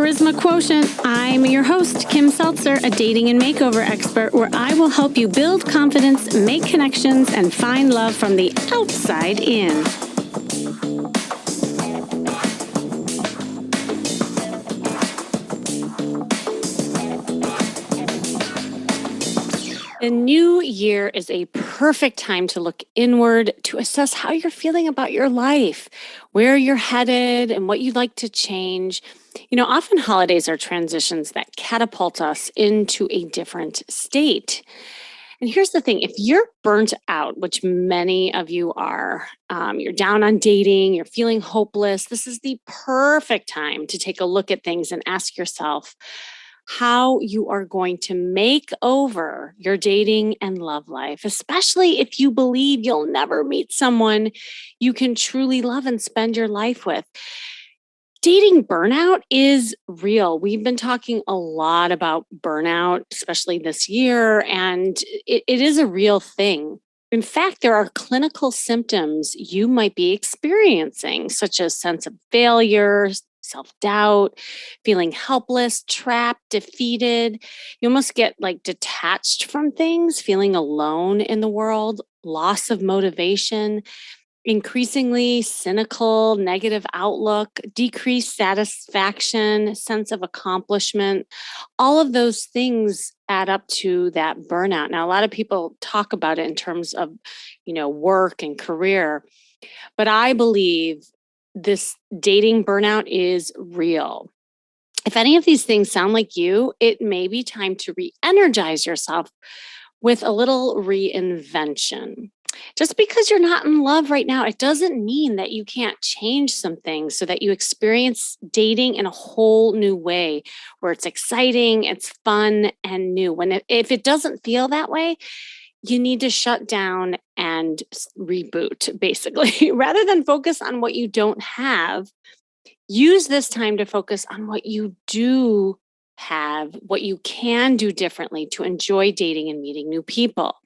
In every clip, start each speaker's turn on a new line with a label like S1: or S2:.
S1: Charisma Quotient. I'm your host, Kim Seltzer, a dating and makeover expert, where I will help you build confidence, make connections, and find love from the outside in. The new year is a perfect time to look inward to assess how you're feeling about your life, where you're headed, and what you'd like to change. Often holidays are transitions that catapult us into a different state. And here's the thing, if you're burnt out, which many of you are, you're down on dating, you're feeling hopeless, this is the perfect time to take a look at things and ask yourself how you are going to make over your dating and love life, especially if you believe you'll never meet someone you can truly love and spend your life with. Dating burnout is real. We've been talking a lot about burnout, especially this year, and it is a real thing. In fact, there are clinical symptoms you might be experiencing, such as sense of failure, self-doubt, feeling helpless, trapped, defeated. You almost get like detached from things, feeling alone in the world, loss of motivation, increasingly cynical, negative outlook, decreased satisfaction, sense of accomplishment. All of those things add up to that burnout. Now, a lot of people talk about it in terms of, work and career, but I believe this dating burnout is real. If any of these things sound like you, it may be time to re-energize yourself with a little reinvention. Just because you're not in love right now, it doesn't mean that you can't change some things so that you experience dating in a whole new way where it's exciting, it's fun, and new. If it doesn't feel that way, you need to shut down and reboot, basically. Rather than focus on what you don't have, use this time to focus on what you do have, what you can do differently to enjoy dating and meeting new people.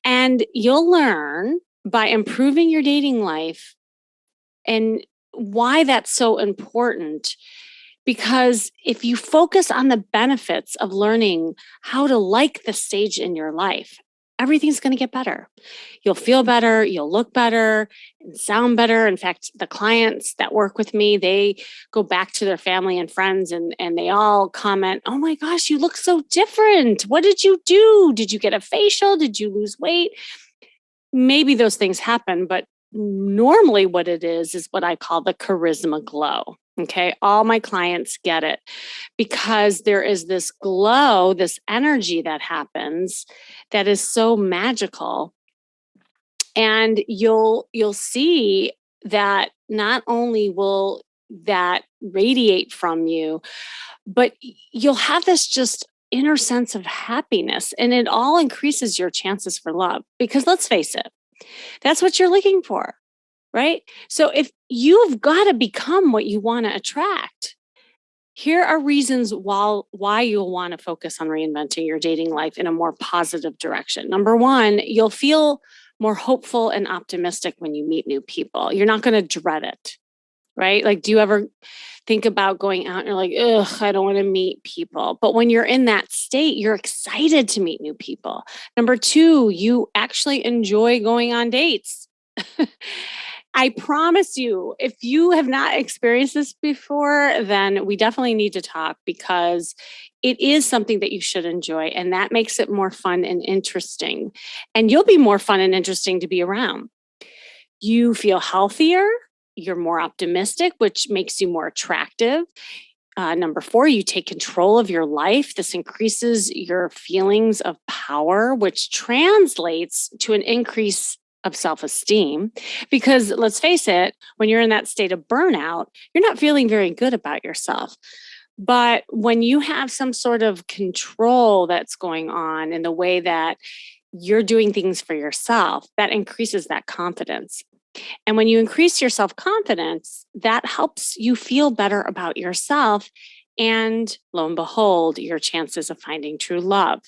S1: And you'll learn by improving your dating life and why that's so important. Because if you focus on the benefits of learning how to like the stage in your life, everything's going to get better. You'll feel better, you'll look better, and sound better. In fact, the clients that work with me, they go back to their family and friends and they all comment, "Oh my gosh, you look so different. What did you do? Did you get a facial? Did you lose weight?" Maybe those things happen, but normally what it is what I call the charisma glow. Okay. All my clients get it because there is this glow, this energy that happens that is so magical. And you'll see that not only will that radiate from you, but you'll have this just inner sense of happiness, and it all increases your chances for love. Because let's face it, that's what you're looking for, right? So if you've got to become what you want to attract, here are reasons why you'll want to focus on reinventing your dating life in a more positive direction. Number one, you'll feel more hopeful and optimistic when you meet new people. You're not going to dread it, right? Like, do you ever think about going out and you're like, ugh, I don't want to meet people? But when you're in that state, you're excited to meet new people. Number two, you actually enjoy going on dates. I promise you, if you have not experienced this before, then we definitely need to talk, because it is something that you should enjoy, and that makes it more fun and interesting. And you'll be more fun and interesting to be around. You feel healthier, you're more optimistic, which makes you more attractive. Number four, you take control of your life. This increases your feelings of power, which translates to an increase of self-esteem. Because let's face it, when you're in that state of burnout, you're not feeling very good about yourself. But when you have some sort of control that's going on in the way that you're doing things for yourself, that increases that confidence. And when you increase your self-confidence, that helps you feel better about yourself. And lo and behold, your chances of finding true love.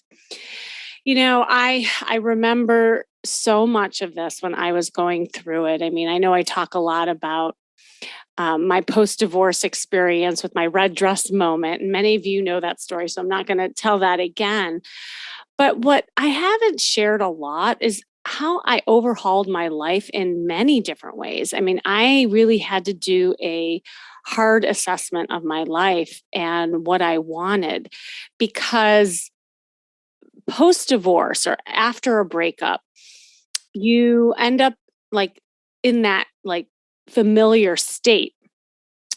S1: I remember so much of this when I was going through it. I mean, I know I talk a lot about my post-divorce experience with my red dress moment. And many of you know that story, so I'm not going to tell that again. But what I haven't shared a lot is how I overhauled my life in many different ways. I mean, I really had to do a hard assessment of my life and what I wanted, because post divorce or after a breakup, you end up like in that like familiar state,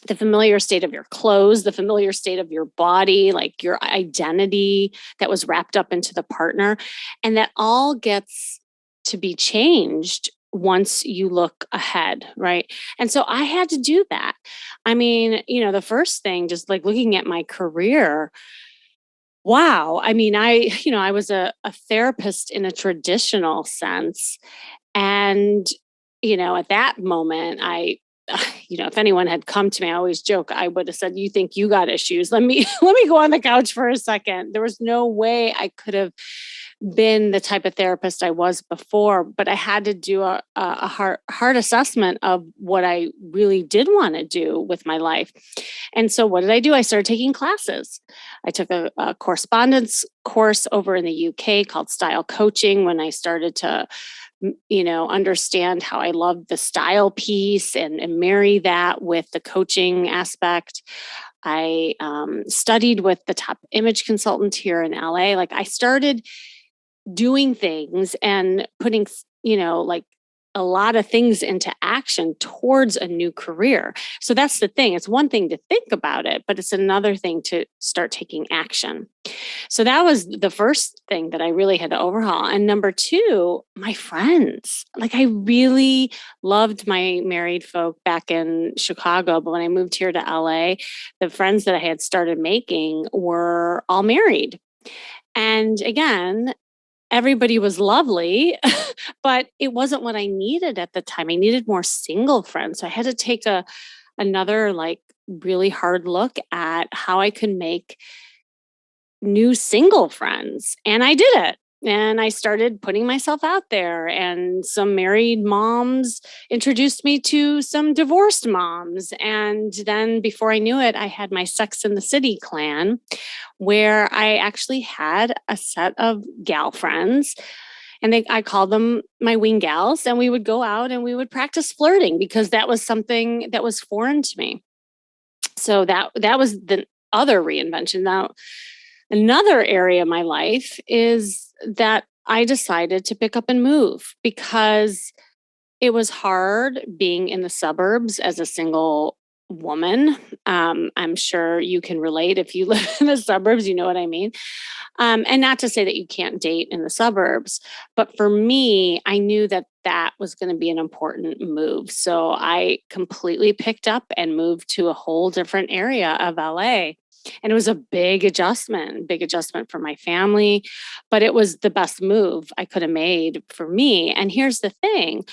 S1: the familiar state of your clothes, the familiar state of your body, like your identity that was wrapped up into the partner. And that all gets to be changed once you look ahead, right? And so I had to do that. I mean, the first thing, just like looking at my career, wow. I mean, I was a therapist in a traditional sense. And, at that moment, if anyone had come to me, I always joke, I would have said, "You think you got issues? Let me let me go on the couch for a second." There was no way I could have been the type of therapist I was before, but I had to do a hard assessment of what I really did want to do with my life. And so what did I do? I started taking classes. I took a correspondence course over in the UK called Style Coaching when I started to understand how I love the style piece and marry that with the coaching aspect. I studied with the top image consultant here in LA. Like I started doing things and putting, like a lot of things into action towards a new career. So that's the thing. It's one thing to think about it, but it's another thing to start taking action. So that was the first thing that I really had to overhaul. And number two, my friends. Like I really loved my married folk back in Chicago. But when I moved here to LA, the friends that I had started making were all married. And again, everybody was lovely, but it wasn't what I needed at the time. I needed more single friends. So I had to take another like really hard look at how I could make new single friends. And I did it. And I started putting myself out there, and some married moms introduced me to some divorced moms. And then before I knew it, I had my Sex in the City clan, where I actually had a set of gal friends, and I called them my wing gals, and we would go out and we would practice flirting because that was something that was foreign to me. So that was the other reinvention. Now, another area of my life is that I decided to pick up and move because it was hard being in the suburbs as a single woman. I'm sure you can relate if you live in the suburbs, you know what I mean. And not to say that you can't date in the suburbs, but for me, I knew that that was going to be an important move. So I completely picked up and moved to a whole different area of LA. And it was a big adjustment for my family, but it was the best move I could have made for me. And here's the thing,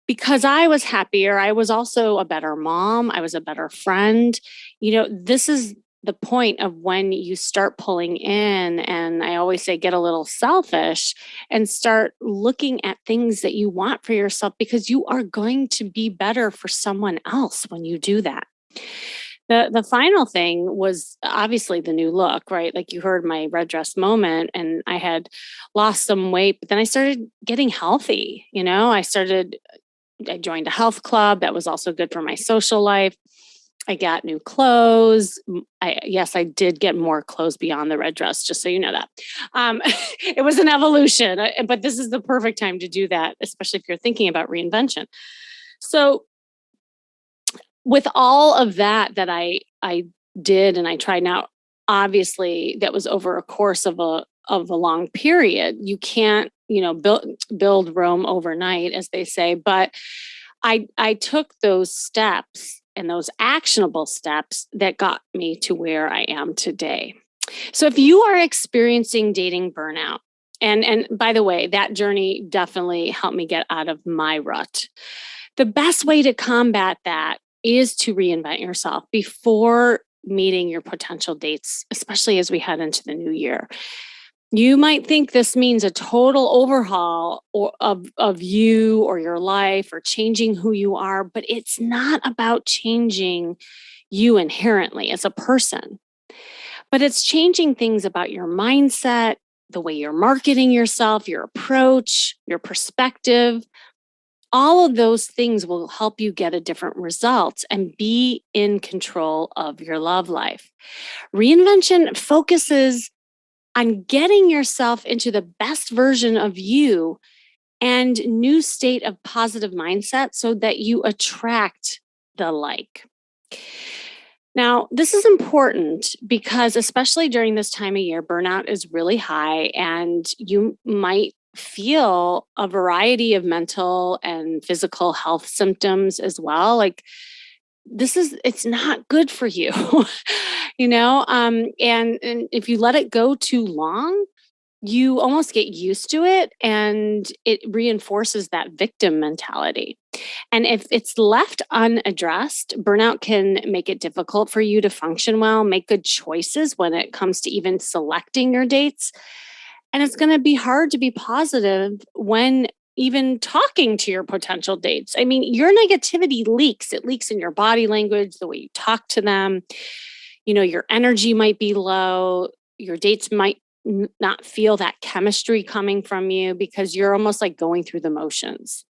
S1: because I was happier, I was also a better mom, I was a better friend. This is the point of when you start pulling in, and I always say get a little selfish and start looking at things that you want for yourself, because you are going to be better for someone else when you do that. The final thing was obviously the new look, right? Like you heard my red dress moment, and I had lost some weight, but then I started getting healthy. I joined a health club that was also good for my social life. I got new clothes. Yes, I did get more clothes beyond the red dress, just so you know that. It was an evolution, but this is the perfect time to do that, especially if you're thinking about reinvention. So with all of that I did and I tried, now obviously that was over a course of a long period. You can't, build Rome overnight, as they say, but I took those steps and those actionable steps that got me to where I am today. So if you are experiencing dating burnout, and by the way, that journey definitely helped me get out of my rut. The best way to combat that is to reinvent yourself before meeting your potential dates, especially as we head into the new year. You might think this means a total overhaul of you or your life or changing who you are, but it's not about changing you inherently as a person, but it's changing things about your mindset, the way you're marketing yourself, your approach, your perspective. All of those things will help you get a different result and be in control of your love life. Reinvention focuses on getting yourself into the best version of you and new state of positive mindset so that you attract the like. Now, this is important because, especially during this time of year, burnout is really high, and you might feel a variety of mental and physical health symptoms as well. Like, it's not good for you, and if you let it go too long, you almost get used to it and it reinforces that victim mentality. And if it's left unaddressed, burnout can make it difficult for you to function well, make good choices when it comes to even selecting your dates. And it's going to be hard to be positive when even talking to your potential dates. I mean, your negativity leaks. It leaks in your body language, the way you talk to them. Your energy might be low. Your dates might not feel that chemistry coming from you because you're almost like going through the motions.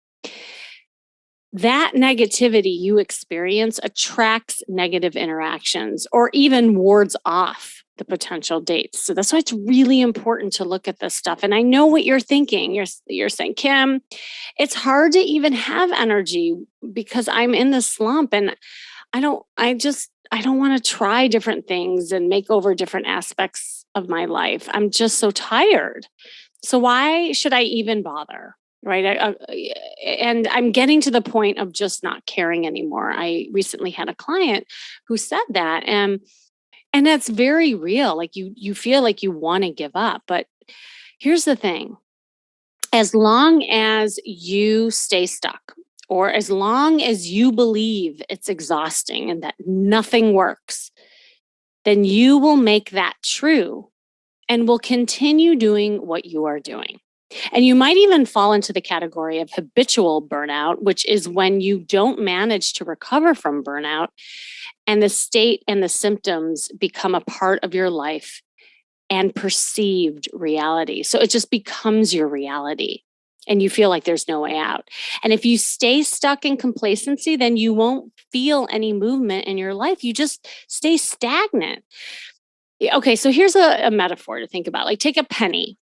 S1: That negativity you experience attracts negative interactions or even wards off the potential dates. So that's why it's really important to look at this stuff. And I know what you're thinking. You're saying, Kim, it's hard to even have energy because I'm in the slump and I don't want to try different things and make over different aspects of my life. I'm just so tired. So why should I even bother? Right. And I'm getting to the point of just not caring anymore. I recently had a client who said that. And that's very real. Like you feel like you want to give up. But here's the thing. As long as you stay stuck, or as long as you believe it's exhausting and that nothing works, then you will make that true and will continue doing what you are doing. And you might even fall into the category of habitual burnout, which is when you don't manage to recover from burnout and the state and the symptoms become a part of your life and perceived reality. So it just becomes your reality and you feel like there's no way out. And if you stay stuck in complacency, then you won't feel any movement in your life. You just stay stagnant. Okay, so here's a metaphor to think about. Like, take a penny.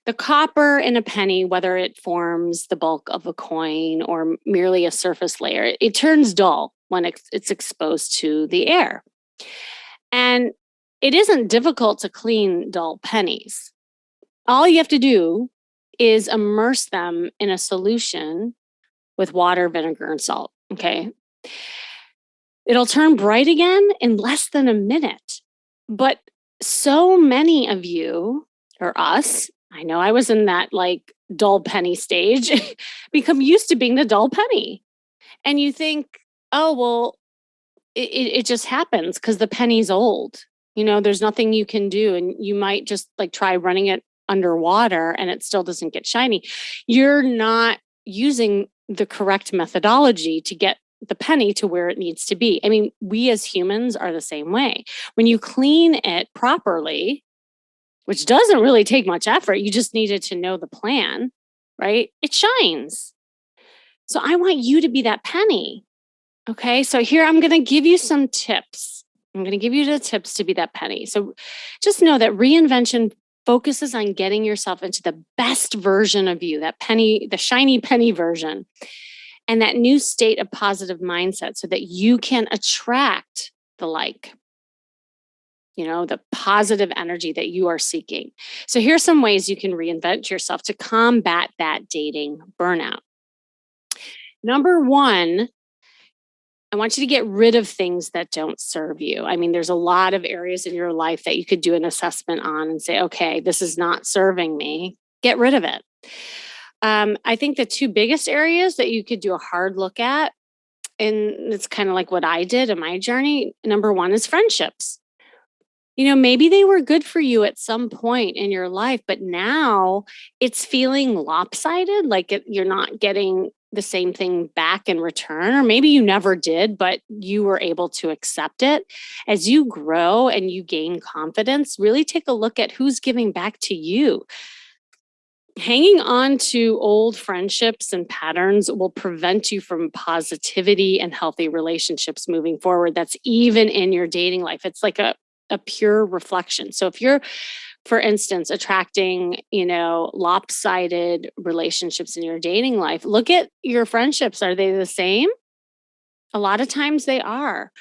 S1: The copper in a penny, whether it forms the bulk of a coin or merely a surface layer, it turns dull when it's exposed to the air. And it isn't difficult to clean dull pennies. All you have to do is immerse them in a solution with water, vinegar, and salt. Okay. It'll turn bright again in less than a minute. But so many of you, or us, I know I was in that like dull penny stage, become used to being the dull penny. And you think, oh, well, it just happens because the penny's old. There's nothing you can do. And you might just like try running it underwater and it still doesn't get shiny. You're not using the correct methodology to get the penny to where it needs to be. I mean, we as humans are the same way. When you clean it properly, which doesn't really take much effort, you just needed to know the plan, right? It shines. So I want you to be that penny. Okay, so here I'm going to give you some tips. I'm going to give you the tips to be that penny. So just know that reinvention focuses on getting yourself into the best version of you, that penny, the shiny penny version, and that new state of positive mindset so that you can attract the like, the positive energy that you are seeking. So here's some ways you can reinvent yourself to combat that dating burnout. Number one, I want you to get rid of things that don't serve you. I mean, there's a lot of areas in your life that you could do an assessment on and say, okay, this is not serving me. Get rid of it. I think the two biggest areas that you could do a hard look at, and it's kind of like what I did in my journey. Number one is friendships. Maybe they were good for you at some point in your life, but now it's feeling lopsided, like you're not getting the same thing back in return, or maybe you never did, but you were able to accept it. As you grow and you gain confidence, really take a look at who's giving back to you. Hanging on to old friendships and patterns will prevent you from positivity and healthy relationships moving forward. That's even in your dating life. It's like a pure reflection. So if you're, for instance, attracting, lopsided relationships in your dating life, look at your friendships. Are they the same? A lot of times they are.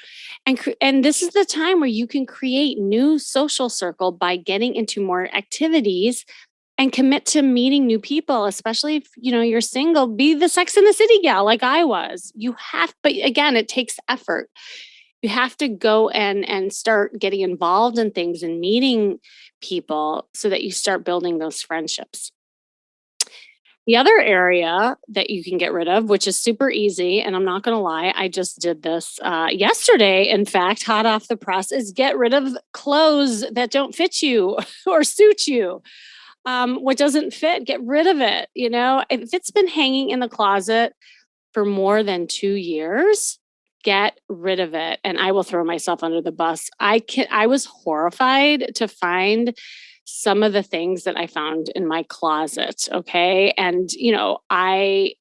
S1: And this is the time where you can create new social circle by getting into more activities and commit to meeting new people, especially if you're single. Be the Sex in the City gal like I was. You have, but again, it takes effort. You have to go and start getting involved in things and meeting people so that you start building those friendships. The other area that you can get rid of, which is super easy, and I'm not going to lie, I just did this yesterday. In fact, hot off the press, is get rid of clothes that don't fit you or suit you. What doesn't fit, get rid of it. If it's been hanging in the closet for more than 2 years, get rid of it. And I will throw myself under the bus. I was horrified to find some of the things that I found in my closet. Okay. And I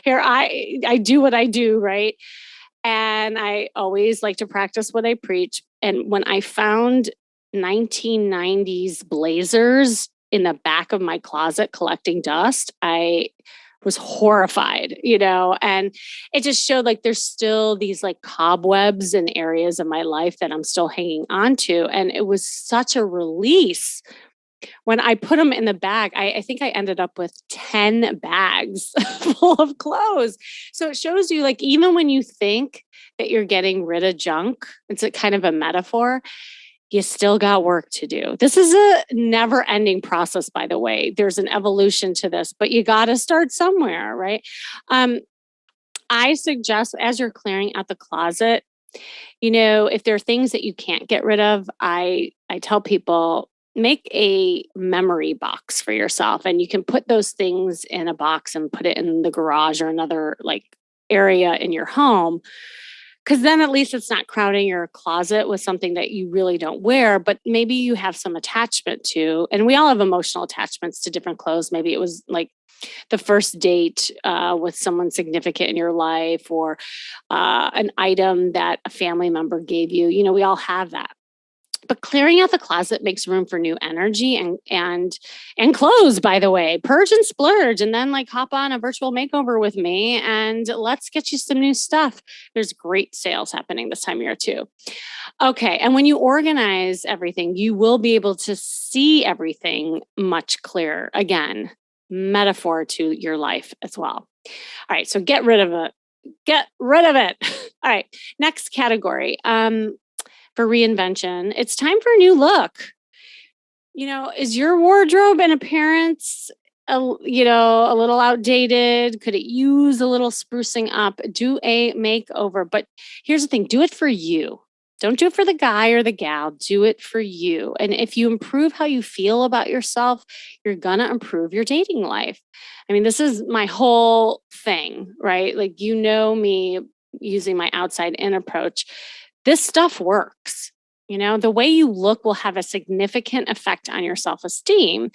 S1: I do what I do, right? And I always like to practice what I preach. And when I found 1990s blazers in the back of my closet collecting dust, I was horrified, and it just showed like there's still these like cobwebs in areas of my life that I'm still hanging on to. And it was such a release when I put them in the bag. I think I ended up with 10 bags full of clothes. So it shows you, like, even when you think that you're getting rid of junk, it's a kind of a metaphor, you still got work to do. This is a never ending process, by the way. There's an evolution to this, but you got to start somewhere, right? Um, I suggest as you're clearing out the closet, if there are things that you can't get rid of, I tell people, make a memory box for yourself, and you can put those things in a box and put it in the garage or another like area in your home, because then at least it's not crowding your closet with something that you really don't wear, but maybe you have some attachment to. And we all have emotional attachments to different clothes. Maybe it was like the first date with someone significant in your life, or an item that a family member gave you. We all have that. But clearing out the closet makes room for new energy and clothes, by the way. Purge and splurge, and then like hop on a virtual makeover with me and let's get you some new stuff. There's great sales happening this time of year too. Okay, and when you organize everything, you will be able to see everything much clearer. Again, metaphor to your life as well. All right, so get rid of it. Get rid of it. All right, next category. For reinvention, it's time for a new look. Is your wardrobe and appearance a little outdated? Could it use a little sprucing up? Do a makeover. But here's the thing, do it for you. Don't do it for the guy or the gal. Do it for you. And if you improve how you feel about yourself, you're going to improve your dating life. I mean, this is my whole thing, right? Like, me using my outside in approach. This stuff works. The way you look will have a significant effect on your self esteem.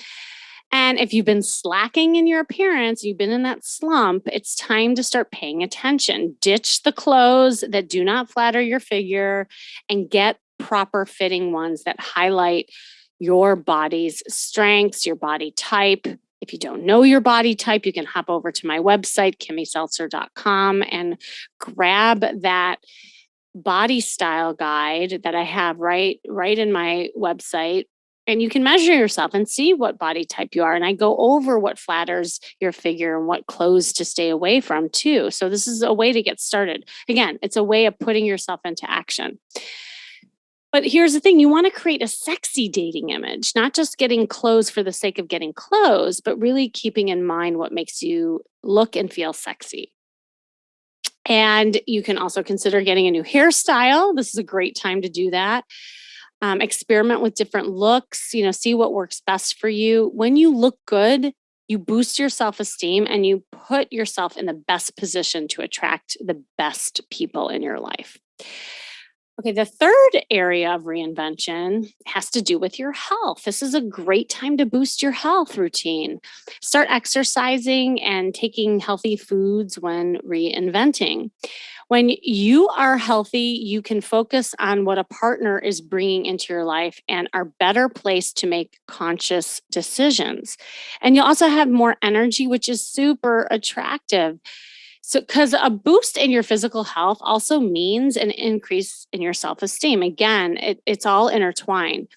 S1: And if you've been slacking in your appearance, you've been in that slump, it's time to start paying attention. Ditch the clothes that do not flatter your figure and get proper fitting ones that highlight your body's strengths, your body type. If you don't know your body type, you can hop over to my website, kimmyseltzer.com, and grab that body style guide that I have right in my website, and you can measure yourself and see what body type you are. And I go over what flatters your figure and what clothes to stay away from too. So this is a way to get started. Again, it's a way of putting yourself into action. But here's the thing, you want to create a sexy dating image, not just getting clothes for the sake of getting clothes, but really keeping in mind what makes you look and feel sexy. And you can also consider getting a new hairstyle. This is a great time to do that. Experiment with different looks, see what works best for you. When you look good, you boost your self esteem and you put yourself in the best position to attract the best people in your life. Okay, the third area of reinvention has to do with your health. This is a great time to boost your health routine. Start exercising and taking healthy foods when reinventing. When you are healthy, you can focus on what a partner is bringing into your life and are better placed to make conscious decisions. And you'll also have more energy, which is super attractive. So, because a boost in your physical health also means an increase in your self esteem. Again, it's all intertwined.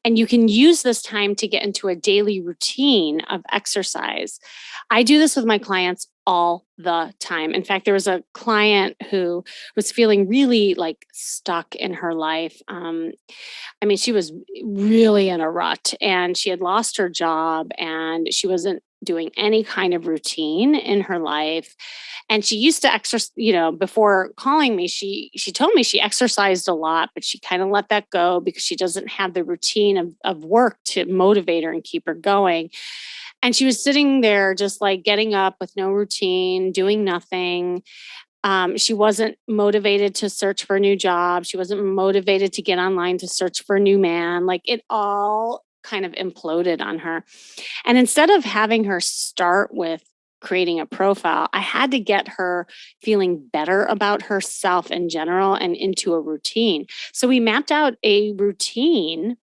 S1: And you can use this time to get into a daily routine of exercise. I do this with my clients all the time. In fact, there was a client who was feeling really like stuck in her life. She was really in a rut and she had lost her job and she wasn't doing any kind of routine in her life. And she used to exercise, before calling me, she told me she exercised a lot, but she kind of let that go because she doesn't have the routine of work to motivate her and keep her going. And she was sitting there just like getting up with no routine, doing nothing. She wasn't motivated to search for a new job. She wasn't motivated to get online to search for a new man. Like it all kind of imploded on her. And instead of having her start with creating a profile, I had to get her feeling better about herself in general and into a routine. So we mapped out a routine.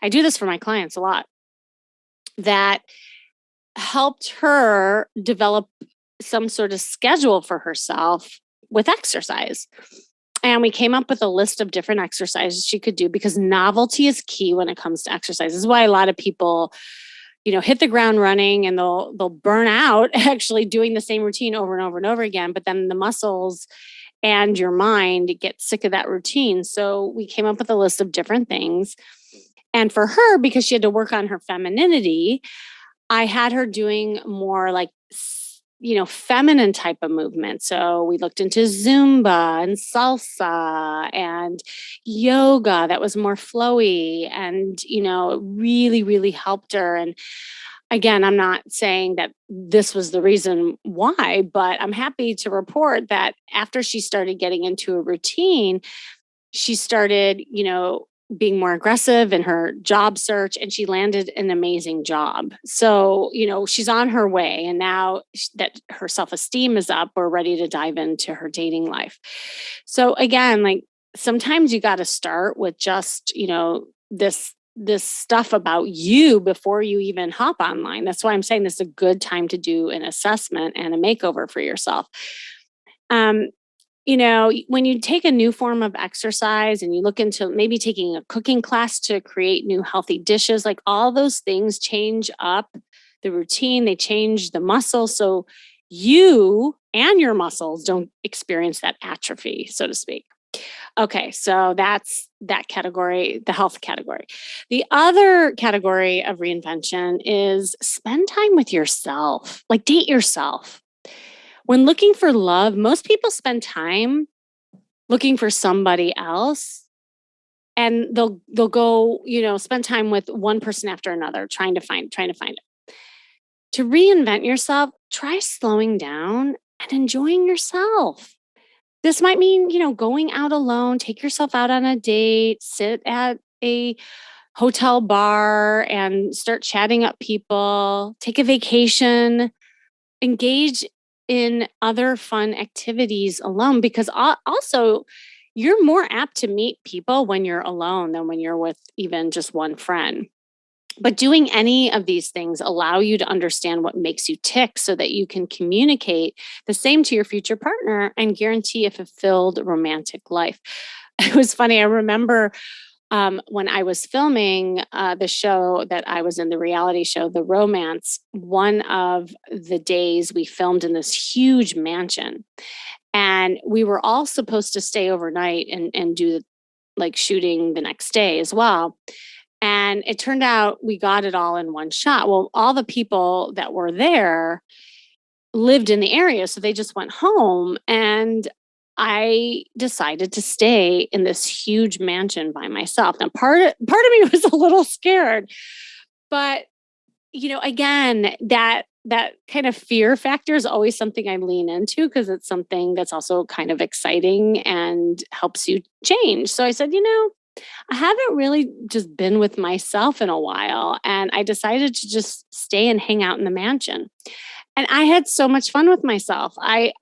S1: I do this for my clients a lot that helped her develop some sort of schedule for herself with exercise. And we came up with a list of different exercises she could do because novelty is key when it comes to exercise. This is why a lot of people, hit the ground running and they'll burn out actually doing the same routine over and over and over again. But then the muscles and your mind get sick of that routine. So we came up with a list of different things. And for her, because she had to work on her femininity, I had her doing more like, feminine type of movement. So we looked into Zumba and salsa and yoga that was more flowy and, it really, really helped her. And again, I'm not saying that this was the reason why, but I'm happy to report that after she started getting into a routine, she started, being more aggressive in her job search and she landed an amazing job. So, she's on her way. And now that her self esteem is up, we're ready to dive into her dating life. So, again, like sometimes you got to start with just, this stuff about you before you even hop online. That's why I'm saying this is a good time to do an assessment and a makeover for yourself. Um, when you take a new form of exercise and you look into maybe taking a cooking class to create new healthy dishes, like all those things change up the routine, they change the muscle. So you and your muscles don't experience that atrophy, so to speak. Okay, so that's that category, the health category. The other category of reinvention is spend time with yourself, like date yourself. When looking for love, most people spend time looking for somebody else and they'll go, spend time with one person after another trying to find it. To reinvent yourself, try slowing down and enjoying yourself. This might mean, going out alone, take yourself out on a date, sit at a hotel bar and start chatting up people, take a vacation, engage in other fun activities alone because also you're more apt to meet people when you're alone than when you're with even just one friend. But doing any of these things allow you to understand what makes you tick so that you can communicate the same to your future partner and guarantee a fulfilled romantic life. It was funny. I remember when I was filming the show that I was in, the reality show, The Romance, one of the days we filmed in this huge mansion. And we were all supposed to stay overnight and do like shooting the next day as well. And it turned out we got it all in one shot. Well, all the people that were there lived in the area, so they just went home. And I decided to stay in this huge mansion by myself. Now, part of me was a little scared, but again, that kind of fear factor is always something I lean into because it's something that's also kind of exciting and helps you change. So I said, I haven't really just been with myself in a while, and I decided to just stay and hang out in the mansion. And I had so much fun with myself. I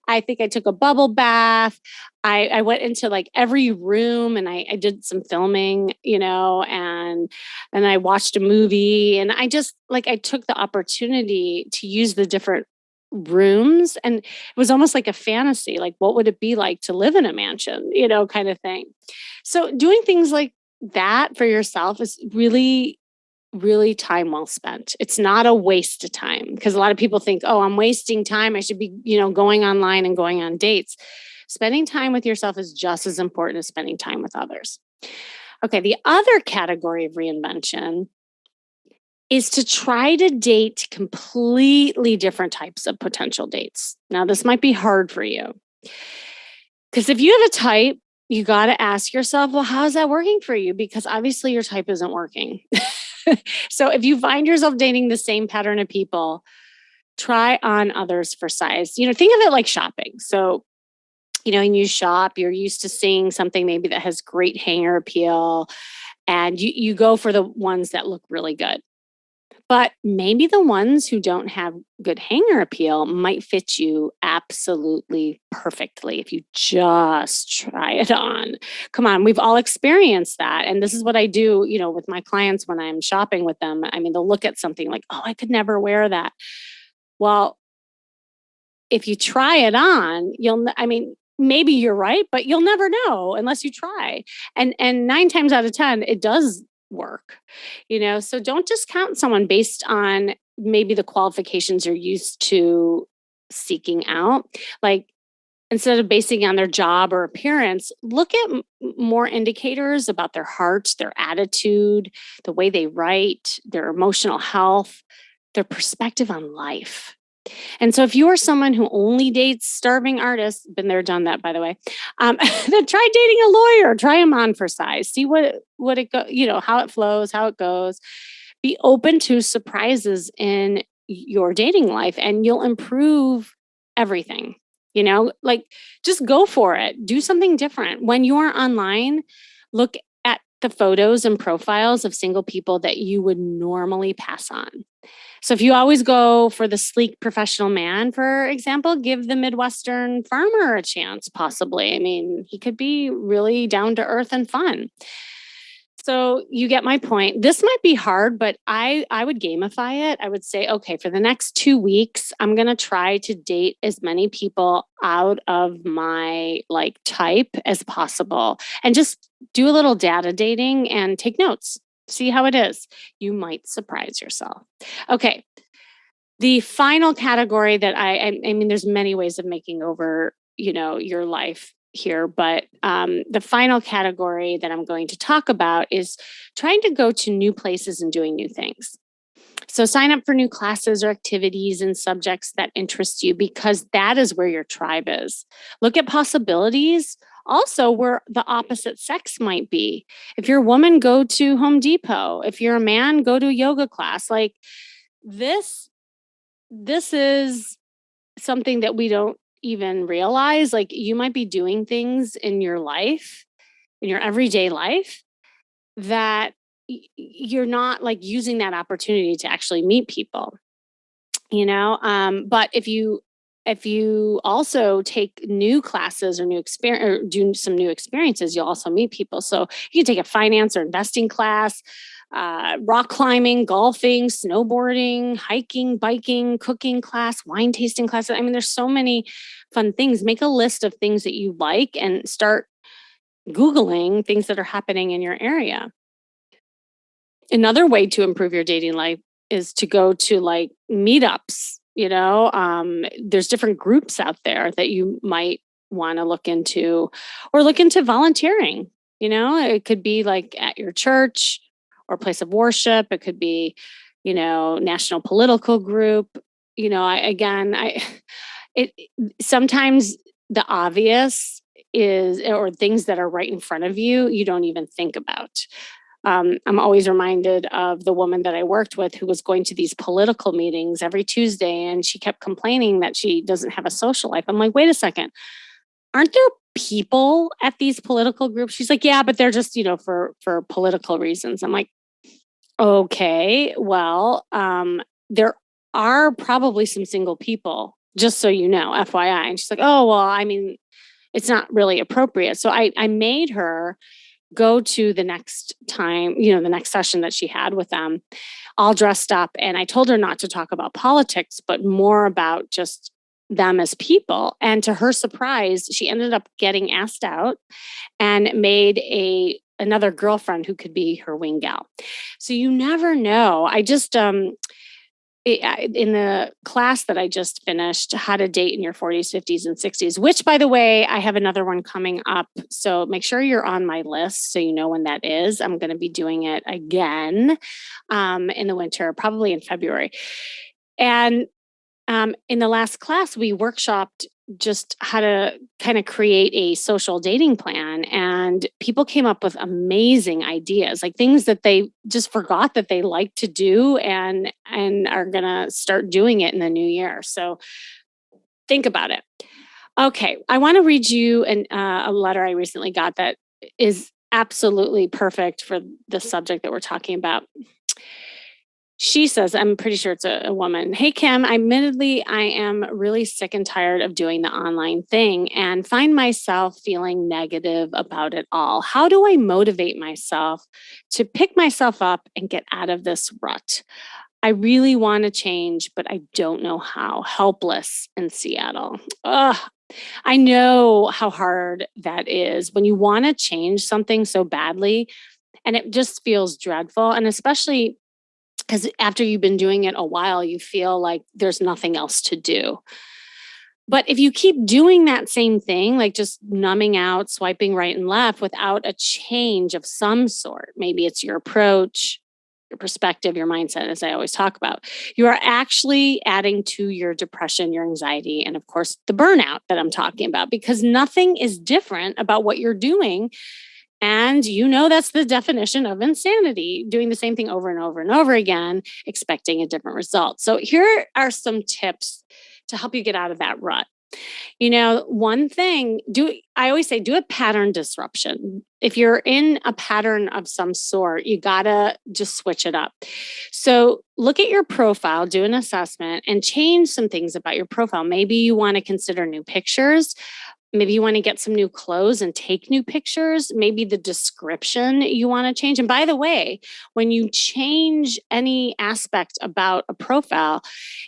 S1: I think I took a bubble bath. I went into like every room and I did some filming, and I watched a movie and I just like I took the opportunity to use the different rooms, and it was almost like a fantasy. Like, what would it be like to live in a mansion, kind of thing. So doing things like that for yourself is really really time well spent. It's not a waste of time because a lot of people think, "Oh, I'm wasting time. I should be, going online and going on dates." Spending time with yourself is just as important as spending time with others. Okay, the other category of reinvention is to try to date completely different types of potential dates. Now, this might be hard for you because if you have a type, you got to ask yourself, well, how is that working for you? Because obviously your type isn't working. So if you find yourself dating the same pattern of people, try on others for size. Think of it like shopping. So, when you shop, you're used to seeing something maybe that has great hanger appeal, and you go for the ones that look really good. But maybe the ones who don't have good hanger appeal might fit you absolutely perfectly if you just try it on. Come on, we've all experienced that. And this is what I do, with my clients when I'm shopping with them. I mean, they'll look at something like, oh, I could never wear that. Well, if you try it on, I mean, maybe you're right, but you'll never know unless you try. And 9 times out of 10 it does work. So don't discount someone based on maybe the qualifications you're used to seeking out. Like, instead of basing on their job or appearance, look at more indicators about their heart, their attitude, the way they write, their emotional health, their perspective on life. And so if you are someone who only dates starving artists, been there, done that, by the way, then try dating a lawyer, try them on for size, see what it go, how it flows, how it goes. Be open to surprises in your dating life and you'll improve everything. Like, just go for it. Do something different. When you are online, look at the photos and profiles of single people that you would normally pass on. So if you always go for the sleek professional man, for example, give the Midwestern farmer a chance, possibly. I mean, he could be really down to earth and fun. So you get my point. This might be hard, but I would gamify it. I would say, okay, for the next 2 weeks, I'm going to try to date as many people out of my like type as possible and just do a little data dating and take notes. See how it is. You might surprise yourself. Okay. The final category that I mean, there's many ways of making over, your life here, but the final category that I'm going to talk about is trying to go to new places and doing new things. So sign up for new classes or activities and subjects that interest you because that is where your tribe is. Look at possibilities. Also, where the opposite sex might be. If you're a woman, go to Home Depot. If you're a man, go to a yoga class. Like, this is something that we don't even realize. Like, you might be doing things in your life, in your everyday life, that you're not like using that opportunity to actually meet people. But if you also take new classes or new experience or do some new experiences, you'll also meet people. So you can take a finance or investing class, rock climbing, golfing, snowboarding, hiking, biking, cooking class, wine tasting class. I mean, there's so many fun things. Make a list of things that you like and start Googling things that are happening in your area. Another way to improve your dating life is to go to like meetups. There's different groups out there that you might want to look into, or look into volunteering. It could be like at your church or place of worship. It could be, national political group. I again, I it sometimes the obvious is, or things that are right in front of you, you don't even think about. I'm always reminded of the woman that I worked with who was going to these political meetings every Tuesday, and she kept complaining that she doesn't have a social life. I'm like, wait a second, aren't there people at these political groups? She's like, yeah, but they're just, for political reasons. I'm like, okay, well, there are probably some single people, just so you know, FYI. And she's like, oh, well, I mean, it's not really appropriate. So I made her go to the next time, the next session that she had with them, all dressed up. And I told her not to talk about politics, but more about just them as people. And to her surprise, she ended up getting asked out and made another girlfriend who could be her wing gal. So you never know. I just in the class that I just finished, How to Date in Your 40s, 50s, and 60s, which, by the way, I have another one coming up. So make sure you're on my list so you know when that is. I'm going to be doing it again in the winter, probably in February. And in the last class, we workshopped just how to kind of create a social dating plan. And people came up with amazing ideas, like things that they just forgot that they like to do and are going to start doing it in the new year. So think about it. Okay. I want to read you a letter I recently got that is absolutely perfect for the subject that we're talking about. She says, I'm pretty sure it's a woman. Hey, Kim, admittedly, I am really sick and tired of doing the online thing and find myself feeling negative about it all. How do I motivate myself to pick myself up and get out of this rut? I really want to change, but I don't know how. Helpless in Seattle. Ugh. I know how hard that is when you want to change something so badly and it just feels dreadful. And especially because after you've been doing it a while, you feel like there's nothing else to do. But if you keep doing that same thing, like just numbing out, swiping right and left without a change of some sort, maybe it's your approach, your perspective, your mindset, as I always talk about, you are actually adding to your depression, your anxiety, and of course, the burnout that I'm talking about, because nothing is different about what you're doing. And that's the definition of insanity, doing the same thing over and over and over again, expecting a different result. So here are some tips to help you get out of that rut. One thing, I always say, do a pattern disruption. If you're in a pattern of some sort, you gotta just switch it up. So look at your profile, do an assessment, and change some things about your profile. Maybe you want to consider new pictures. Maybe you want to get some new clothes and take new pictures. Maybe the description you want to change. And by the way, when you change any aspect about a profile,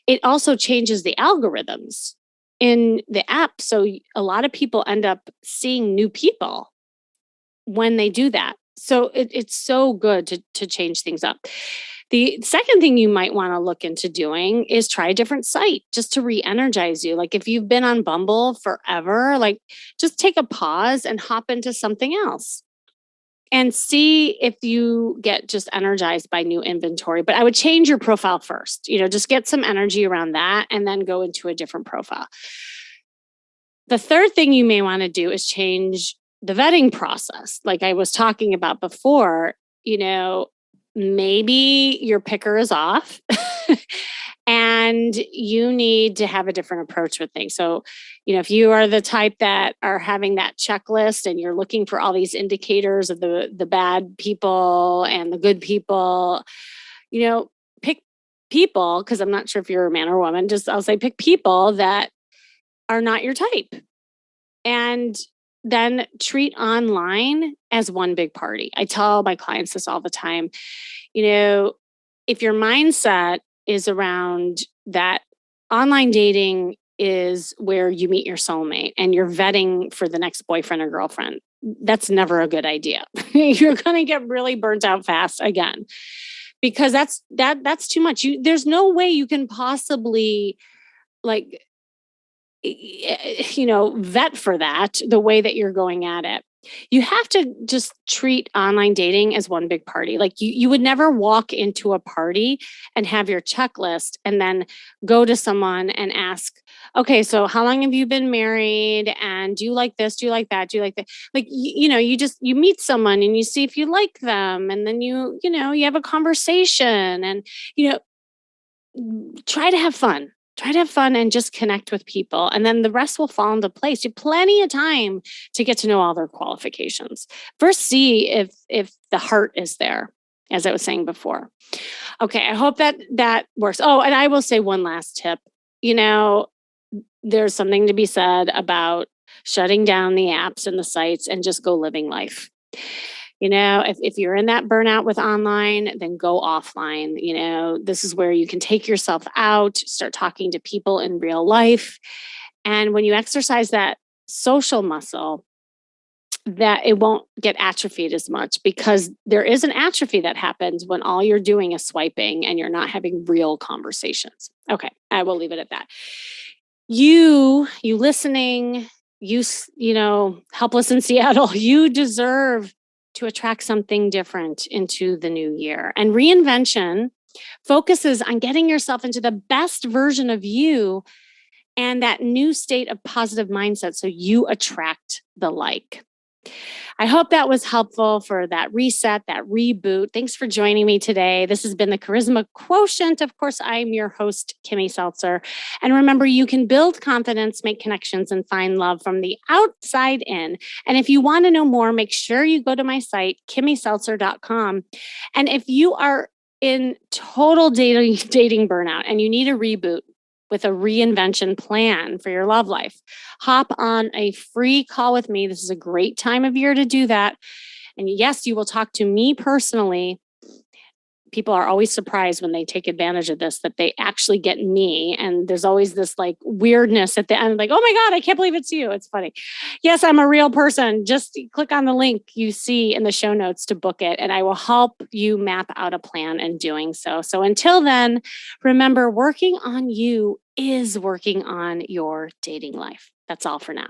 S1: it also changes the algorithms in the app. So a lot of people end up seeing new people when they do that. So it's so good to change things up. The second thing you might want to look into doing is try a different site just to re-energize you. Like if you've been on Bumble forever, like just take a pause and hop into something else and see if you get just energized by new inventory. But I would change your profile first, just get some energy around that and then go into a different profile. The third thing you may want to do is change the vetting process. Like I was talking about before, maybe your picker is off and you need to have a different approach with things. So, if you are the type that are having that checklist and you're looking for all these indicators of the bad people and the good people, pick people, because I'm not sure if you're a man or woman, I'll say pick people that are not your type. And then treat online as one big party. I tell my clients this all the time. If your mindset is around that online dating is where you meet your soulmate and you're vetting for the next boyfriend or girlfriend, that's never a good idea. You're going to get really burnt out fast again, because that's too much. There's no way you can possibly vet for that the way that you're going at it. You have to just treat online dating as one big party. Like you would never walk into a party and have your checklist and then go to someone and ask, okay, so how long have you been married? And do you like this? Do you like that? Do you like that? Like, you just, you meet someone and you see if you like them. And then you have a conversation and, you know, try to have fun. Try to have fun and just connect with people. And then the rest will fall into place. You have plenty of time to get to know all their qualifications. First, see if the heart is there, as I was saying before. Okay, I hope that works. Oh, and I will say one last tip. You know, there's something to be said about shutting down the apps and the sites and just go living life. If you're in that burnout with online, then go offline. This is where you can take yourself out, start talking to people in real life. And when you exercise that social muscle, that it won't get atrophied as much, because there is an atrophy that happens when all you're doing is swiping and you're not having real conversations. Okay, I will leave it at that. You listening, helpless in Seattle, you deserve to attract something different into the new year. And reinvention focuses on getting yourself into the best version of you and that new state of positive mindset so you attract the like. I hope that was helpful for that reset, that reboot. Thanks for joining me today. This has been the Charisma Quotient. Of course, I'm your host, Kimmy Seltzer. And remember, you can build confidence, make connections, and find love from the outside in. And if you want to know more, make sure you go to my site, kimmyseltzer.com. And if you are in total dating burnout and you need a reboot, with a reinvention plan for your love life, hop on a free call with me. This is a great time of year to do that. And yes, you will talk to me personally. People are always surprised when they take advantage of this, that they actually get me. And there's always this like weirdness at the end, like, oh my God, I can't believe it's you. It's funny. Yes, I'm a real person. Just click on the link you see in the show notes to book it, and I will help you map out a plan in doing so. So until then, remember, working on you is working on your dating life. That's all for now.